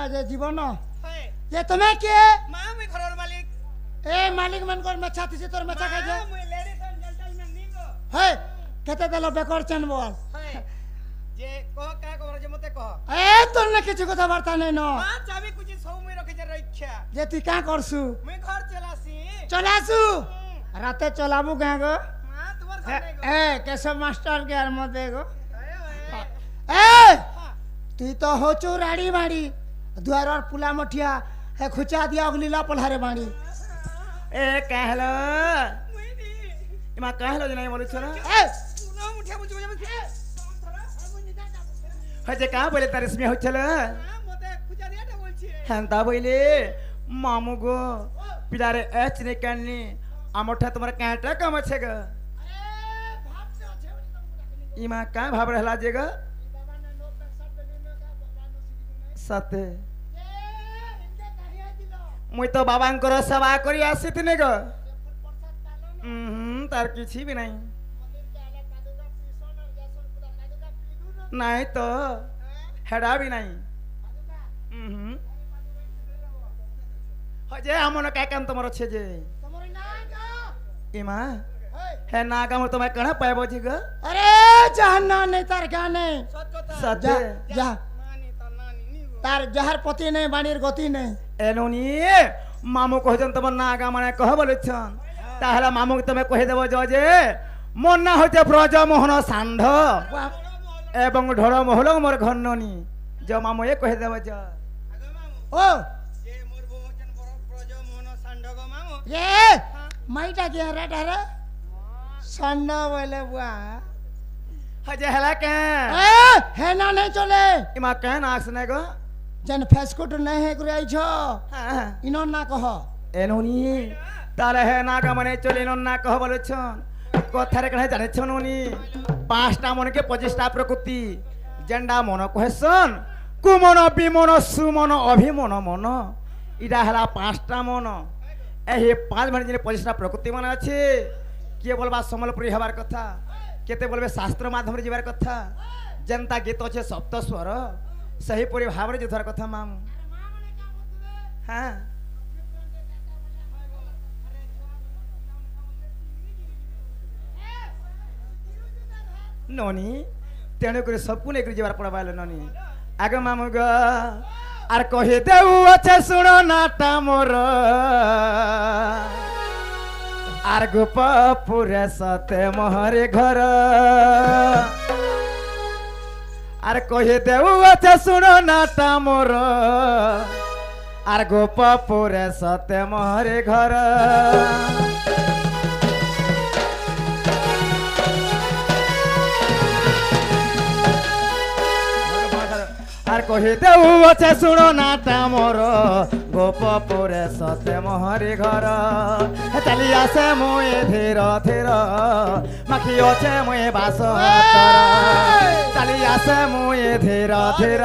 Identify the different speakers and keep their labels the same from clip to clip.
Speaker 1: जे जीवन
Speaker 2: हाय
Speaker 1: ये तुम्हें के
Speaker 2: मां मैं घरर मालिक
Speaker 1: ए मालिक मन कर मच्छा थी तोर मच्छा खाइ जे
Speaker 2: मैं लेडीज एंड जेंटलमैन निगो
Speaker 1: हे केते देलो बेकर चन बोल
Speaker 2: हाय जे कह का खबर जे मते कह
Speaker 1: ए तोर ने किछु कथा वार्ता नै न
Speaker 2: हां चाबी कुछ सब मैं रखे जे रक्षा
Speaker 1: जे तू का करसु
Speaker 2: मैं घर चलासी
Speaker 1: चलासु राते चलाबू गां गो
Speaker 2: हां तुम्हार सामने गो
Speaker 1: ए केशव मास्टर के आर मत देखो
Speaker 2: हाय
Speaker 1: ए तू तो हो चौराड़ी बाड़ी द्वार और पुला मठिया है खुचा दिया अगलीला पल्हारे बाड़ी
Speaker 3: ए कहलो
Speaker 2: मैं दी
Speaker 3: इमा कहलो जे नहीं बोलु छला
Speaker 1: ए
Speaker 2: ना मुठिया बुझ बुझ
Speaker 3: हजे का बोले तार इसमें हो छला
Speaker 2: हां मते खुजा दियाटा बोलछी
Speaker 3: हंता बोले मामू गो पिलारे एच ने कानी आमोठा तुम्हारा काटा काम छे ग इमा का भाब रहला जे ग सते मुई तो बाबांकर सेवा करी आसीथिने ग तार किछि भी नहीं नहीं तो हेडा भी नहीं हजे हमन का काम तमर छे जे इमा है ना काम तो मैं कणा पाएबो जी ग
Speaker 1: अरे जहन्ना नहीं तार क्या नहीं
Speaker 2: सत कथा
Speaker 3: सते
Speaker 1: जा
Speaker 2: नानी त नानी निगो
Speaker 1: तार जहर पति नहीं बाणीर गति नहीं
Speaker 3: एलोनी मामू कहजन तमर ना गा माने कह बोले छन ताहला मामू के तमे कहि देबो जे मोर ना होते ब्रज मोहन सांढ एवं ढोर मोहल मोर घन्ननी जो मामू ए कहि देबो ज
Speaker 2: आगे मामू
Speaker 1: ओ
Speaker 2: जे मोर बहुचन प्रज मोहन सांडगो मामू
Speaker 1: ये माइटा के रे सन्ना बोले बुआ
Speaker 3: हजे हला के
Speaker 1: ए है ना नहीं चले
Speaker 3: इमा के नाक्स ने गो
Speaker 1: जन फेसकुट नहीं है करे छ इनो ना कह
Speaker 3: एलोनी ताले है ना गा माने चले न ना कह बोले छन कथारे कहे जाने छनोनी पांचटा मन के 25टा प्रकृति जेंडा मन कहसन कुमन विमन सुमन अभिमन मन इडा हला पांचटा मन एही पांच मन जे 25टा प्रकृति मन अछि के बोलबा समलपुरी हबार कथा केते बोलबे शास्त्र माध्यम रे जीवार कथा जनता गीत अछि सप्त स्वर सही पूरी भाव रे जुथार कथा मामू हां ननी तेणु कर सबको लेकर जीवार पड़बाल ननी आगे मामू ग आर कहि देउ अच्छे सुनो नाटा मोर आर गोप पुरे सते मोहरे घर आर कहि देउ अच्छे सुनो नाटा मोर आर गोप पुरे सते मोहरे घर आर कहि देउ अच्छे सुनो नाटा मोर गोप पुरे सते मोहरे घर चली आसे मुए धीर धीर माखी अच्छे मुए बास चली आसे मुए धीर धीर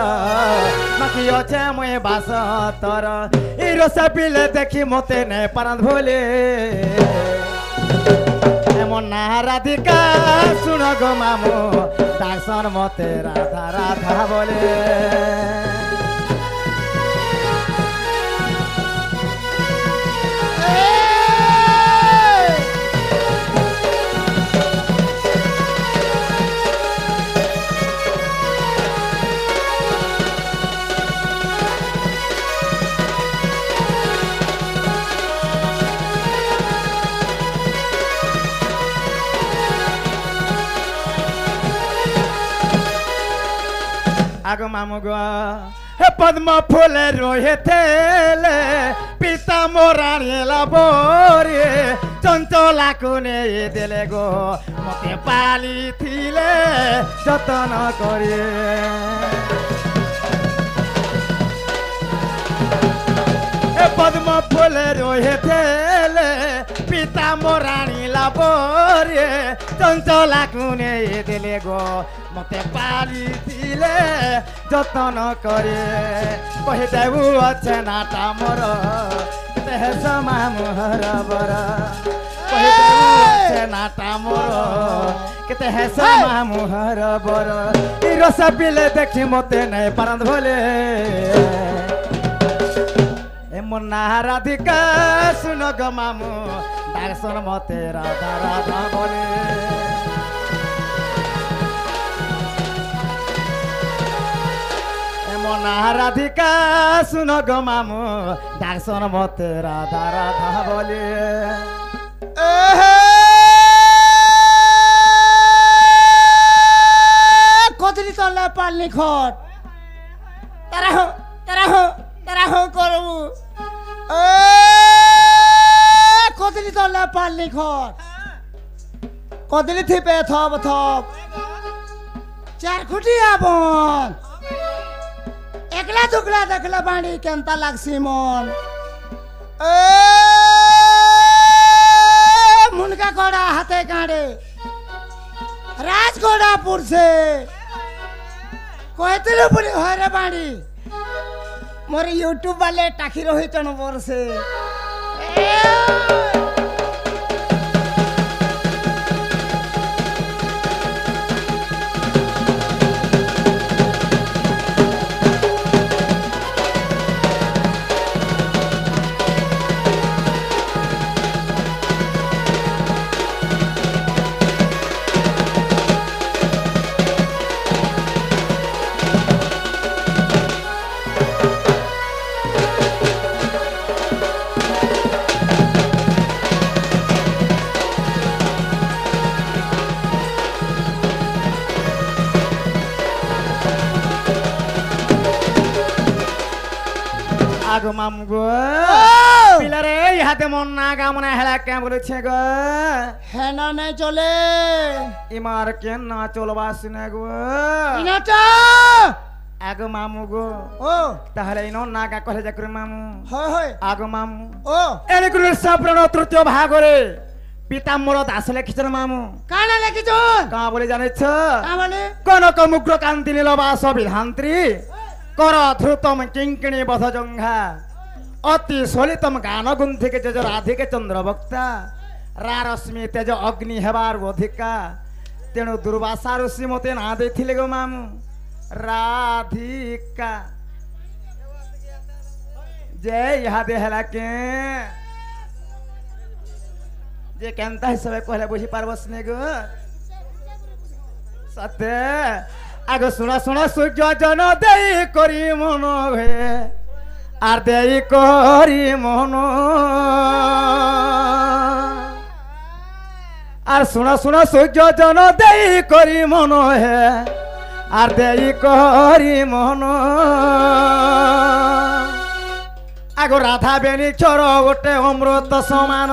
Speaker 3: माखी अच्छे मुए बास तर ई रस पिले देखी मते ने पारंद भोले एमन ना राधिका सुन गो मामू दासन मते राधा राधा बोले आग मामू गो हे पद्म फूल रोहे थेले पिता मोरानी बोरे चंचला कुने देले गो मते पाली थिले जतन करे हे पद्म फूल रोहे थेले पिता मोरानी बोरे चंचला कुने देले गो मते पाली थिले जतन करे कहि देबु अच्छे नाटा मोर तेहे समा मोहर बर कहि देबु अच्छे नाटा मोर केते समा मोहर बर ई रस पिले देखि मते नै पारंद भोले मुन्ना राधिका सुन गो मामू दर्शन मते राधा राधा बोले मुन्ना राधिका सुन गो मामू दर्शन मते राधा राधा बोले
Speaker 1: কদলি তলে পালনি খট তারা হো করবু কদলি তলে পালনি খট কদলি থিপে থপ থপ চার খুঁটি আপন একলা দুকলা দেখলা বাড়ি কেনতা লাগছি মন মুনকা কড়া হাতে কাঁড়ে রাজগোড়া পড়ছে কয়েতের উপরে হয় রে বাড়ি মোর ইউটিউব বালে টাকি রহিত পড়ছে
Speaker 3: আগো মামু গো পিলারে ইহাতে মন না গামনা হেলা কে বলেছে গো
Speaker 1: হেনা নাই চলে
Speaker 3: ইমার কেন না চলবাস না গো
Speaker 1: ইনাটা
Speaker 3: আগো মামু গো
Speaker 1: ও
Speaker 3: তাহলে ইনো না গা কলে যা করে মামু
Speaker 1: হয় হয়
Speaker 3: আগো মামু
Speaker 1: ও
Speaker 3: এনে করে সাপ্রণ তৃতীয় ভাগরে পিতাম্বর দাস লেখিছেন মামু
Speaker 1: কানা লেখিছ
Speaker 3: কা বলে জানিছ
Speaker 1: কা বলে
Speaker 3: কনক মুগ্র কান্তি নীলবাস বিধান্ত্রী কর ধ্রুতম কিঙ্কিণী বধ জঙ্ঘা অতি সলিতম গান গুন্থিকে যজ রাধিকে চন্দ্রবক্তা রারশ্মি তেজ অগ্নি হেবার অধিকা তেণু দুর্বাসা ঋষি মতে না ଦେଇଥିଲେ গো মামু রাধিকা যে ইহাদে হেলা কে যে কেনতা হিসাবে কহলে বুঝি পারবস নে গো সতে আগো শোনা শোনা সূর্য জন দেই করি মন হে আর দেই করি মন আর শোনা শোনা সূর্য জন দেই করি মন হে আর দেই করি মন আগো রাধা বেনি চোর ওটে অমৃত সমান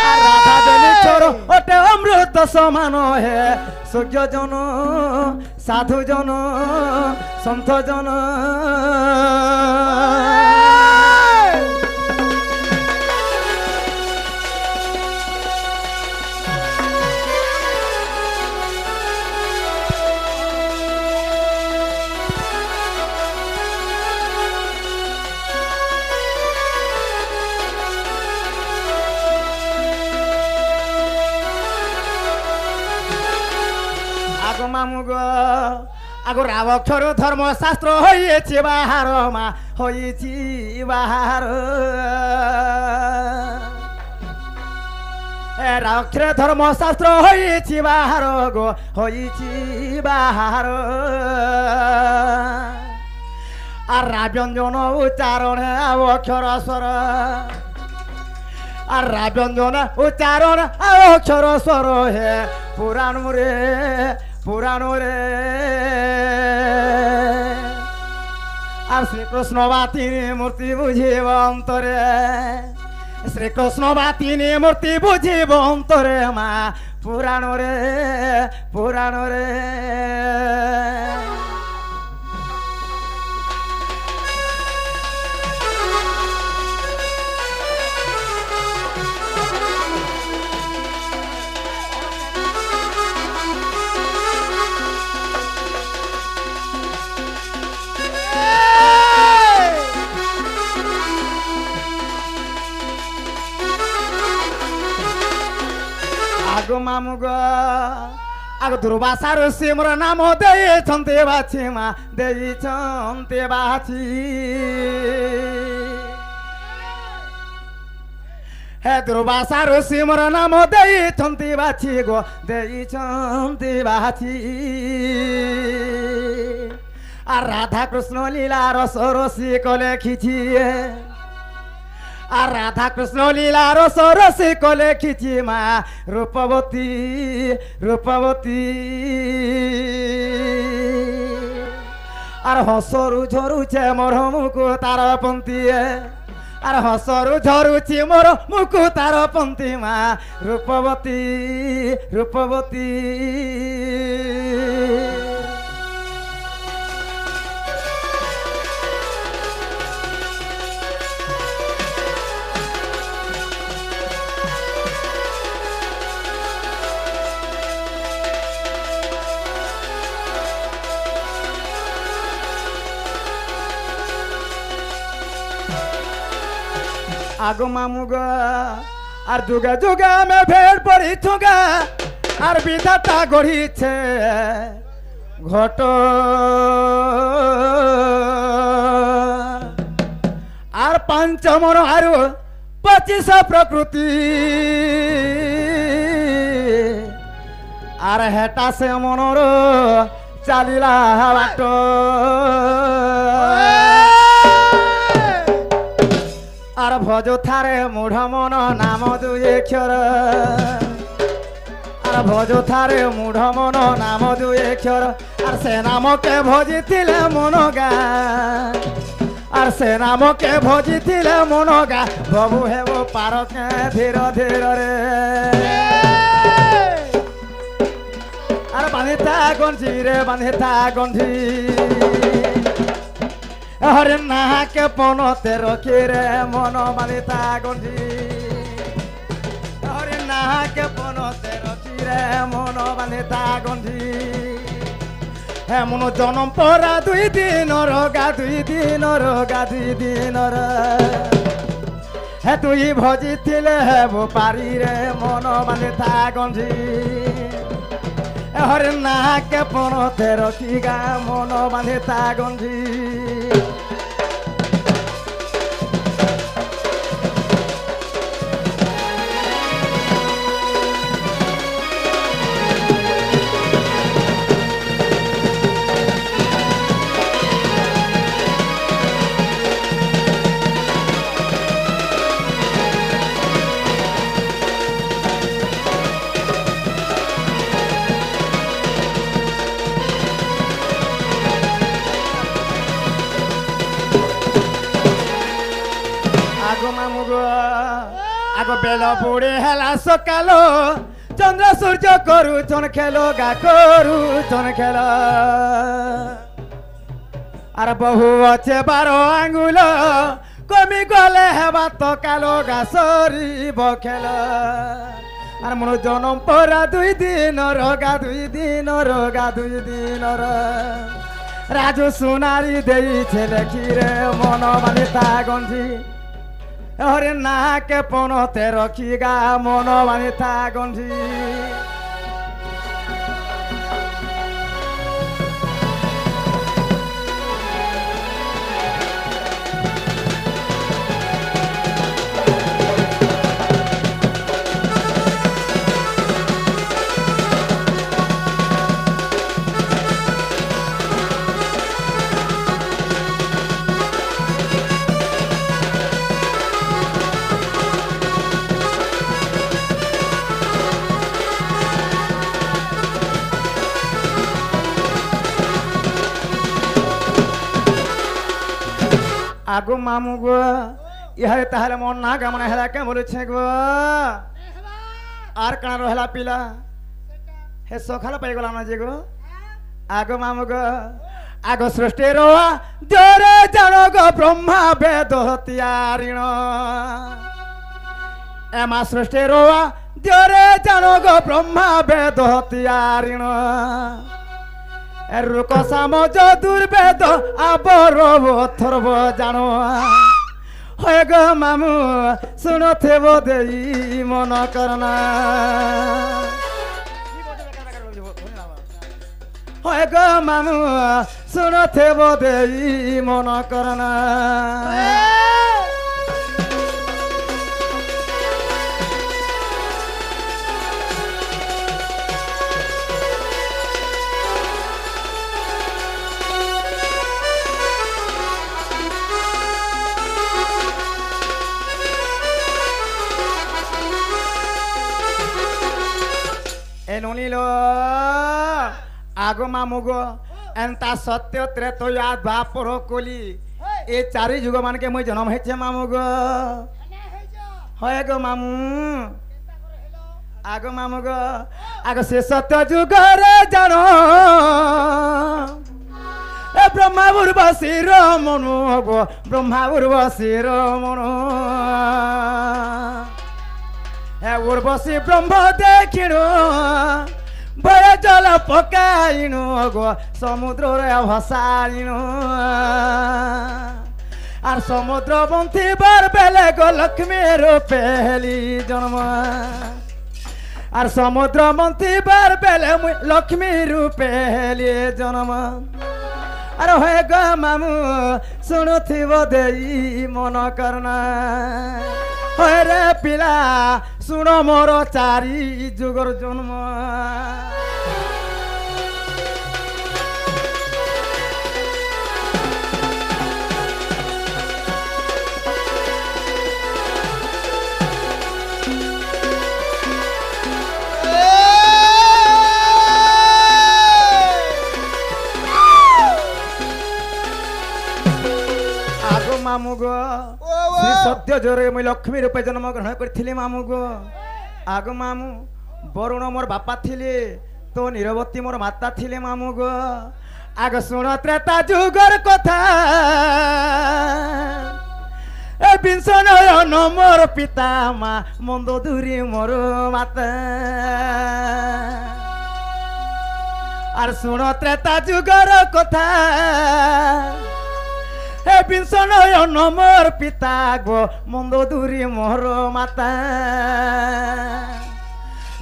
Speaker 3: আর রাধা বেনি চোর ওটে অমৃত সমান হে সূর্য জন সাধু জন সন্থ জন আগো মামু গো আগো রাবক্ষর ধর্মশাস্ত্র হয়েছে বাহার মা হয়েছি বাহার রাবক্ষর ধর্মশাস্ত্র হয়েছি বাহার গো হয়েছি বাহার আর রাব্যঞ্জন উচ্চারণ অক্ষর স্বর আর রাব্যঞ্জন উচ্চারণ অক্ষর স্বর হে পুরাণ রে পুরাণ রে আর শ্রীকৃষ্ণ বা তিনি মূর্তি বুঝিব অন্তরে শ্রীকৃষ্ণ বা তিনি মূর্তি বুঝিব অন্তরে মা পুরাণ রে পুরাণ রে আগো মামু গো আগো দুর্বাসা ঋষি মোর নাম ଦେଇଛନ୍ତି ବାଛି ମା ଦେଇଛନ୍ତି ବାଛି হে দুর্বাসা ঋষি মোর নাম ଦେଇଛନ୍ତି ବାଛି গো ଦେଇଛନ୍ତି ବାଛି আর রাধা কৃষ্ণ লীলা রস রসিক লেখিছি আর রাধা কৃষ্ণ লীলা রস রসিক লেখিছি মা রূপবতী রূপবতী আর হসরু ঝরুছে মোর মুখ তার পন্থী আর হসরু ঝরুছি মোর মুখ তার পন্থী মা রূপবতী রূপবতী আগো মামুগা আর যুগে যুগে আমি ভেড় পড়িছুগা আর বিধাতা গড়িছে ঘট আর পঞ্চমন আর 25 প্রকৃতি আর হেটা সে মনর চালিলা বাট আর ভজ থারে মূঢ় মন নাম দুই অক্ষর আর ভজ থারে মূঢ় মন নাম দুই অক্ষর আর সে নামকে ভজিলে মন গা আর সে নামকে ভজিলে মন গা প্রভু হেব পারকে ধীর ধীর রে আর বাঁধিতা গঞ্জি রে বাঁধিতা গঞ্জি হরে নাকে পনতে রখি রে মন বাঁধিতা গঞ্জি হরে নাকে পনতে রখি রে মন বাঁধিতা গঞ্জি হে মন জনম পরা 2 দিনর গা 2 দিনর গা 2 দিনর হে তুই ভজিলে হেব পারি রে মন বাঁধিতা গঞ্জি হরে নাকে পনতে রখি গা মন বাঁধিতা গঞ্জি আগ বেল বুড়ে হেলা সকাল চন্দ্র সূর্য করুছন খেল গা করুছন খেল আর বহু আছে 12 আঙ্গুল কমি গলে হেবা তো কালো গা সরিব খেল আর মন জনম পরা 2 দিনর গা 2 দিনর গা 2 দিনর রাজু সোনারি দেইছে লেখি রে মন বাঁধিতা গঞ্জি হরে নাকে পনতে রখি গা মন বাঁধিতা গঞ্জি আগো মামু গো ইহারে তাহলে মন না গামনা হেলা কে বলেছে গো আর কানা রহলা পিলা হে সখালা পাই গলা না যে গো আগো মামু গো আগো সৃষ্টি রোয়া জরে জানো গো ব্রহ্মা বেদ হতিয়ারিণ এমা সৃষ্টি রোয়া জরে জানো গো ব্রহ্মা বেদ হতিয়ারিণ রুক সাম দুর্বেদ আবর অথর্ব জানো হয় গো মামু শুনথেব দেই মন করনা হয় গো মামু শুনথেব দেই মন করনা ଏ ନୁନିଲୋ ଆଗ ମାମୁଗୋ ଏନ୍ତା ସତ୍ୟ ତ୍ରେତୟା ଦ୍ୱାପର କଲି ଏ ଚାରି ଯୁଗ ମାନକେ ମୁଇଁ ଜନ୍ମ ହେଇଛେ ମାମୁଗୋ হয় গো মামু আগ মামু গো আগ সে সত্য যুগরে জানো এ ব্রহ্মা উর্বশীর মনু গো ব্রহ্মা উর্বশীর মনু এ উর্বশী ব্রহ্ম দেখিনু বয় জল পকাইনু গো সমুদ্রে ভসাইনু আর সমুদ্র বন্থিবার বেলে গো লক্ষ্মীর পেলি জন্ম আর সমুদ্র বন্থিবার বেলে মুই লক্ষ্মীর পেলি জন্ম আর হয়ে গো মামু শুণুথিব দেই মন করনা হয় রে পিলা শুণ মোর চারি যুগর জন্ম মামু গো শ্রী সত্য জোরে মুই লক্ষ্মী রূপে জন্ম গ্রহণ করিଥିଲି মামু গো আগ মামু বরুণ মোর বাপা ଥିଲେ তো নিরবতী মোর মাতা ଥିଲେ মামু গো আগ শুণ ত্রেতা যুগর কথা এ বিংশ নয়ন মোর পিতা মা মন্দ দূরি মোর মাতা আর শুণ ত্রেতা যুগর কথা হে বিংশ নয়ন মোর পিতা গো মন্দ দূরি মোর মাতা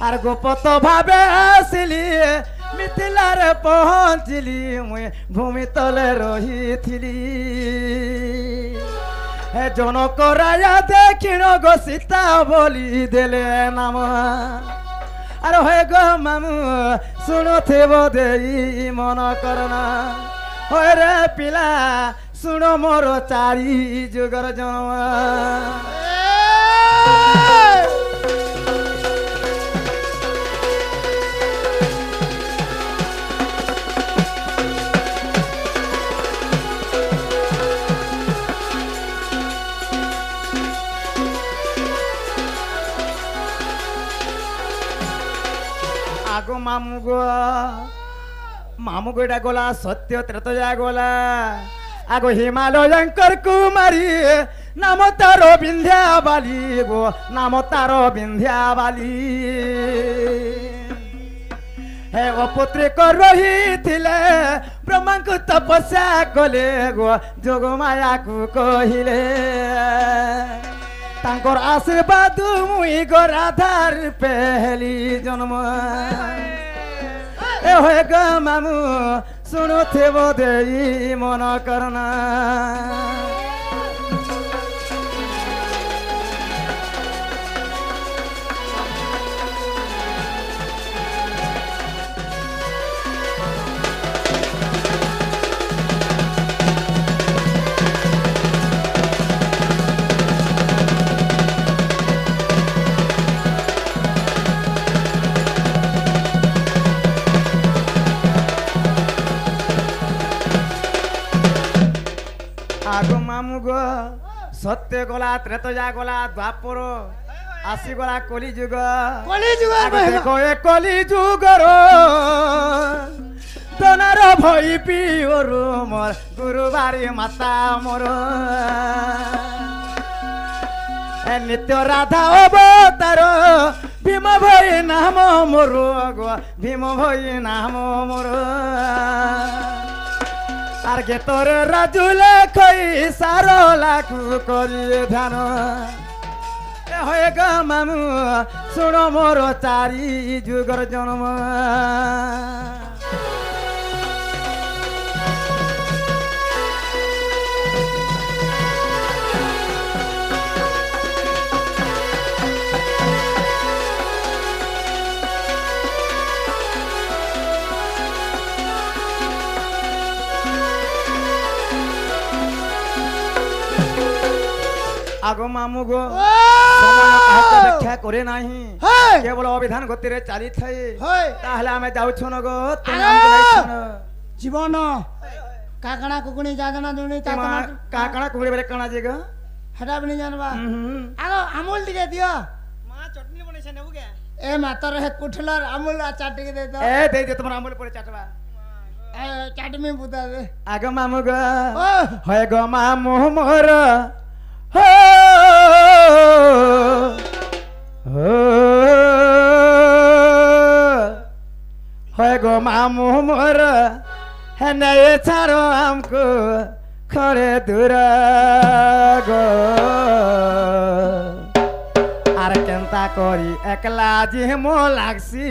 Speaker 3: আর গোপত ভাবে আসিলি মিথিলারে পৌঁছিলি মুই ভূমি তলে রহিথিলি হে জনক রাজা দেখিন গো সীতা বলি দেলে নাম আর হয়ে গো মামু শুণুথিব দেই মন করনা হয় রে পিলা শুণ মোর চারি যুগর জন্ম আগ মামু গো মামু গোটা গলা সত্য ত্রেতয়া গলা আগো হিমালয়ঙ্কর কুমারী নাম তার বিন্ধ্যাবালি গো নাম তার বিন্ধ্যাবালি হে অপুত্রিক রহিছিলে ব্রহ্মাঙ্কু তপস্যা কলে গো যোগ মায়াকু কহিলে তাঙ্কর আশীর্বাদ মুই গো রাধার পেহলি জন্ম এ হয়ে গো মামু শুণুথিব দেই মন করনা আগ মামু গো সত্য গলা ত্রেতয়া গলা দ্বাপর আসি গলা কলি যুগ দেখো এ কলি যুগর দনার ভই পিওর মোর গুরুবারি মাতা মোর এ নিত্য রাধা অবতার ভীম ভই নাম মোর গো ভীম ভই নাম মোর আর গে তোর রাজুলে কই সারলাকু করি ধ্যান এ হয়ে গো মামু শুণ মোর চারি যুগর জন্ম আগো মামু গো
Speaker 1: ও
Speaker 3: সময় কাহাকে ব্যাখ্যা করে নাহি
Speaker 1: হেই
Speaker 3: কেবল অবিধান গতিরে চালি থাই
Speaker 1: হেই
Speaker 3: তাহলে আমি যাউছো ন গো তুমি
Speaker 1: আরে!
Speaker 3: আমକୁ ନେଇଛ ন
Speaker 1: জীবন কাকড়া কুকুনি জানা দুনি
Speaker 3: তেমা কাকড়া কুকুরে বেলে কানা যে গো
Speaker 1: হেটা বিনি জানবা আগো আমুল টিকে দিও
Speaker 2: মা চটনি বনাইছে নেবু কে
Speaker 1: এ মাতর হে কুঠলার আমুল আচার টিকে দে দাও
Speaker 3: এ দেই দে তোমার আমল পরে চাটবা
Speaker 1: এ চাটমি বুদা দে
Speaker 3: আগো মামু গো
Speaker 1: ও
Speaker 3: হয় গো মামু মোর হো হো হয় গো মামু মোর হেনে ছাড়ো আমকো খরে দূর গো আর কেনতা করি একলা যে মো লাগছি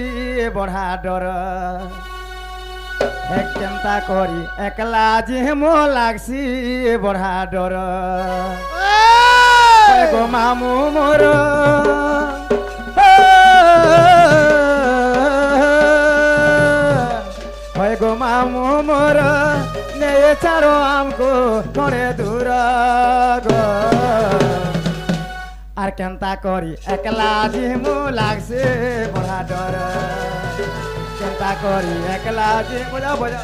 Speaker 3: বড়া ডর কেনতা করি একলা যে মো লাগছি বড়া ডর গো মামু মোর হয় গো মামু মোর নে ছাড়ো আমকো করে দূর গো আর কেনতা করি একলা যে মো লাগছে বড়া ডর কেনতা করি একলা যে বোঝা বোঝা